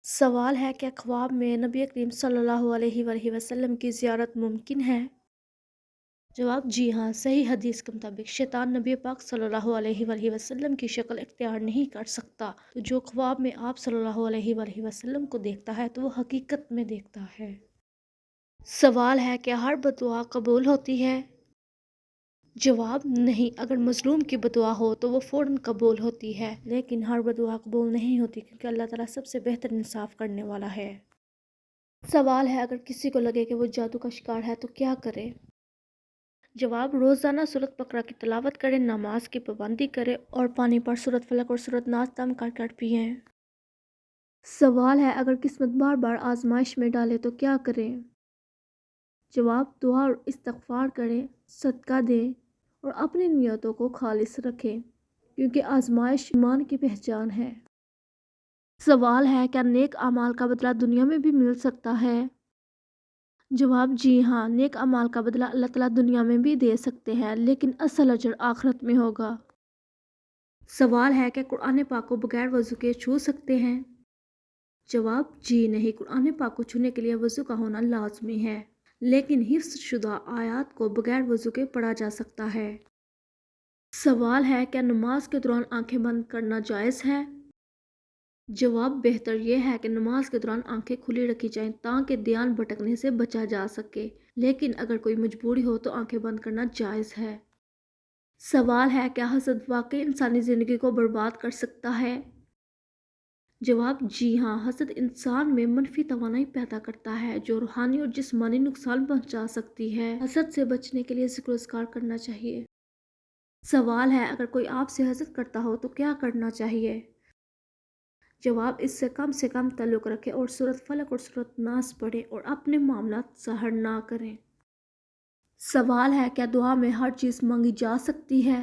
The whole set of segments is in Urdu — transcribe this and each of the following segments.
سوال ہے کہ خواب میں نبی کریم صلی اللہ علیہ وآلہ وسلم کی زیارت ممکن ہے؟ جواب جی ہاں، صحیح حدیث کے مطابق شیطان نبی پاک صلی اللہ علیہ وآلہ وسلم کی شکل اختیار نہیں کر سکتا، تو جو خواب میں آپ صلی اللہ علیہ وآلہ وسلم کو دیکھتا ہے تو وہ حقیقت میں دیکھتا ہے۔ سوال ہے کہ ہر بدعا قبول ہوتی ہے؟ جواب نہیں، اگر مظلوم کی بدعا ہو تو وہ فوراً قبول ہوتی ہے، لیکن ہر بدعا قبول نہیں ہوتی کیونکہ اللہ تعالیٰ سب سے بہتر انصاف کرنے والا ہے۔ سوال ہے اگر کسی کو لگے کہ وہ جادو کا شکار ہے تو کیا کرے؟ جواب روزانہ سورۃ بقرہ کی تلاوت کرے، نماز کی پابندی کرے اور پانی پر سورۃ فلق اور سورۃ ناس دم کر کر پئیں۔ سوال ہے اگر قسمت بار بار آزمائش میں ڈالے تو کیا کرے؟ جواب دعا اور استغفار کریں، صدقہ دیں اور اپنی نیتوں کو خالص رکھیں کیونکہ آزمائش ایمان کی پہچان ہے۔ سوال ہے کیا نیک اعمال کا بدلہ دنیا میں بھی مل سکتا ہے؟ جواب جی ہاں، نیک اعمال کا بدلہ اللہ تعالیٰ دنیا میں بھی دے سکتے ہیں لیکن اصل اجر آخرت میں ہوگا۔ سوال ہے کہ قرآن پاک کو بغیر وضو کے چھو سکتے ہیں؟ جواب جی نہیں، قرآن پاک کو چھونے کے لیے وضو کا ہونا لازمی ہے، لیکن حفظ شدہ آیات کو بغیر وضو کے پڑھا جا سکتا ہے۔ سوال ہے کیا نماز کے دوران آنکھیں بند کرنا جائز ہے؟ جواب بہتر یہ ہے کہ نماز کے دوران آنکھیں کھلی رکھی جائیں تاکہ دھیان بھٹکنے سے بچا جا سکے، لیکن اگر کوئی مجبوری ہو تو آنکھیں بند کرنا جائز ہے۔ سوال ہے کیا حسد واقعی انسانی زندگی کو برباد کر سکتا ہے؟ جواب جی ہاں، حسد انسان میں منفی توانائی پیدا کرتا ہے جو روحانی اور جسمانی نقصان پہنچا سکتی ہے۔ حسد سے بچنے کے لیے ذکر و اذکار کرنا چاہیے۔ سوال ہے اگر کوئی آپ سے حسد کرتا ہو تو کیا کرنا چاہیے؟ جواب اس سے کم تعلق رکھیں اور سورۃ فلق اور سورۃ ناس پڑھیں اور اپنے معاملات ظاہر نہ کریں۔ سوال ہے کیا دعا میں ہر چیز مانگی جا سکتی ہے؟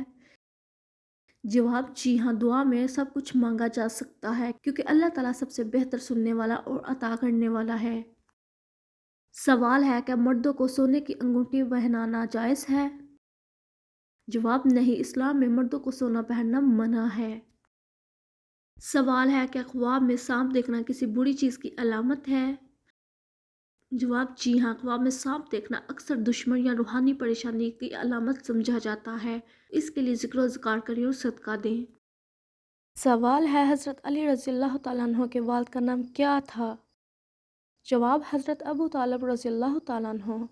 جواب جی ہاں، دعا میں سب کچھ مانگا جا سکتا ہے کیونکہ اللہ تعالیٰ سب سے بہتر سننے والا اور عطا کرنے والا ہے۔ سوال ہے کیا مردوں کو سونے کی انگوٹھی پہنانا جائز ہے؟ جواب نہیں، اسلام میں مردوں کو سونا پہننا منع ہے۔ سوال ہے کیا خواب میں سانپ دیکھنا کسی بری چیز کی علامت ہے؟ جواب جی ہاں، خواب میں سانپ دیکھنا اکثر دشمن یا روحانی پریشانی کی علامت سمجھا جاتا ہے، اس کے لیے ذکر و اذکار کریں اور صدقہ دیں۔ سوال ہے حضرت علی رضی اللہ تعالیٰ عنہ کے والد کا نام کیا تھا؟ جواب حضرت ابو طالب رضی اللہ تعالیٰ عنہ۔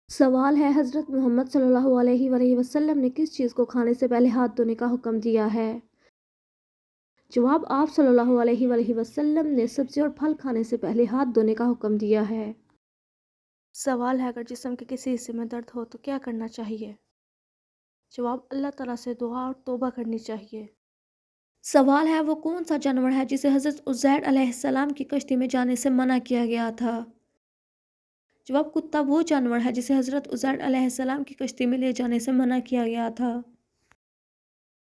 سوال ہے حضرت محمد صلی اللہ علیہ وآلہ وسلم نے کس چیز کو کھانے سے پہلے ہاتھ دھونے کا حکم دیا ہے؟ جواب آپ صلی اللہ علیہ وآلہ وسلم نے سبزی اور پھل کھانے سے پہلے ہاتھ دھونے کا حکم دیا ہے۔ سوال ہے اگر جسم کے کسی حصے میں درد ہو تو کیا کرنا چاہیے؟ جواب اللہ تعالیٰ سے دعا اور توبہ کرنی چاہیے۔ سوال ہے وہ کون سا جانور ہے جسے حضرت عزیر علیہ السلام کی کشتی میں جانے سے منع کیا گیا تھا؟ جواب کتا وہ جانور ہے جسے حضرت عزیر علیہ السلام کی کشتی میں لے جانے سے منع کیا گیا تھا۔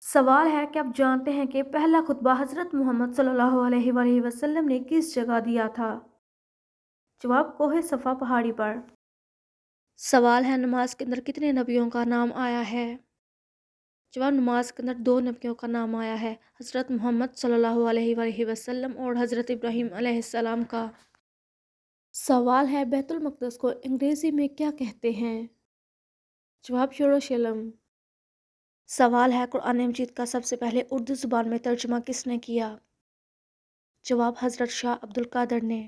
سوال ہے کہ آپ جانتے ہیں کہ پہلا خطبہ حضرت محمد صلی اللہ علیہ وآلہ وسلم نے کس جگہ دیا تھا؟ جواب کوہ صفا پہاڑی پر۔ سوال ہے نماز کے اندر کتنے نبیوں کا نام آیا ہے؟ جواب نماز کے اندر 2 نبیوں کا نام آیا ہے، حضرت محمد صلی اللہ علیہ وآلہ وسلم اور حضرت ابراہیم علیہ السلام کا۔ سوال ہے بیت المقدس کو انگریزی میں کیا کہتے ہیں؟ جواب یروشلم۔ سوال ہے قرآن مجید کا سب سے پہلے اردو زبان میں ترجمہ کس نے کیا؟ جواب حضرت شاہ عبد القادر نے۔